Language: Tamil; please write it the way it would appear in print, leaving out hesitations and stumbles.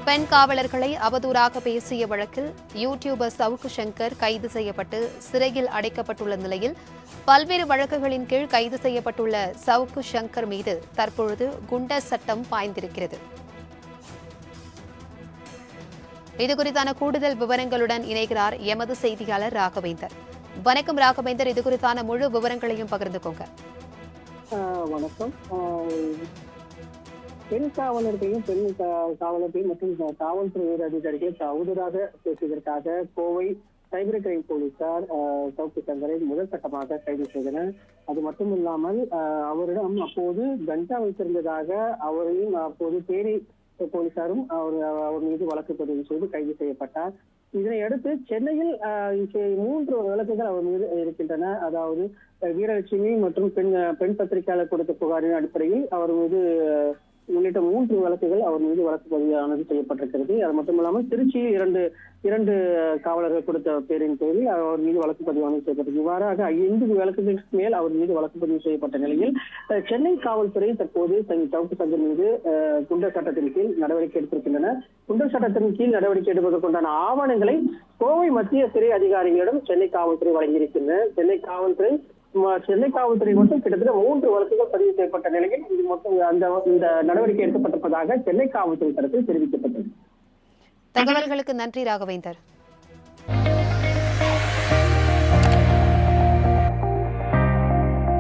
பெண் காவலர்களை அவதூறாக பேசிய வழக்கில் யூடியூபர் சவுக்கு சங்கர் கைது செய்யப்பட்டு சிறையில் அடைக்கப்பட்டுள்ள நிலையில் பல்வேறு வழக்குகளின் கீழ் கைது செய்யப்பட்டுள்ள சவுக்கு சங்கர் மீது தற்பொழுது குண்டர் சட்டம் பாய்ந்திருக்கிறது. இதுகுறித்தான கூடுதல் விவரங்களுடன் இணைகிறார் எமது செய்தியாளர் ராகவேந்தர். வணக்கம் ராகவேந்தர், இதுகுறித்தான முழு விவரங்களையும் பகிர்ந்துக்கோங்க. வணக்கம். பெண் காவலர்களையும் பெண் காவலர்களையும் மற்றும் காவல்துறை உயர் அதிகாரிகள் அவதூறாக பேசியதற்காக கோவை சைபர் கிரைம் போலீசார் சவுக்கு சங்கரை முதல் கட்டமாக கைது செய்தனர். அது மட்டும் இல்லாமல் அவரிடம் அப்போது கஞ்சா வைத்திருந்ததாக அவரையும் அப்போது தேனி போலீசாரும் அவர் மீது வழக்கு பதிவு செய்து கைது செய்யப்பட்டார். இதனையடுத்து சென்னையில் 3 வழக்குகள் அவர் மீது இருக்கின்றன. அதாவது வீரலட்சுமி மற்றும் பெண் பத்திரிகையாளர் கொடுத்த புகாரின் அடிப்படையில் அவர் மீது உள்ளிட்ட 3 வழக்குகள் அவர் மீது வழக்கு பதிவானது செய்யப்பட்டிருக்கிறது. அது மட்டும் இல்லாமல் திருச்சியில் இரண்டு காவலர்கள் கொடுத்த பேரின் பேரில் அவர் மீது வழக்கு பதிவானது செய்யப்பட்டது. இவ்வாறாக 5 வழக்குகளுக்கு மேல் அவர் மீது வழக்கு பதிவு செய்யப்பட்ட நிலையில் சென்னை காவல்துறை தற்போது சவுக்கு சங்கர் மீது குண்டர் சட்டத்தின் கீழ் நடவடிக்கை எடுத்திருக்கின்றன. குண்டர் சட்டத்தின் கீழ் நடவடிக்கை எடுப்பதற்குண்டான ஆவணங்களை கோவை மத்திய சிறை அதிகாரிகளிடம் சென்னை காவல்துறை வழங்கியிருக்கின்றன. சென்னை காவல்துறை மட்டும் கிட்டத்தட்ட 3 வழக்குகள் பதிவு செய்யப்பட்ட நிலையில் இது மொத்தம் இந்த நடவடிக்கை எடுக்கப்பட்டிருப்பதாக சென்னை காவல்துறை தரப்பில் தெரிவிக்கப்பட்டது. தகவல்களுக்கு நன்றி ராகவேந்தர்.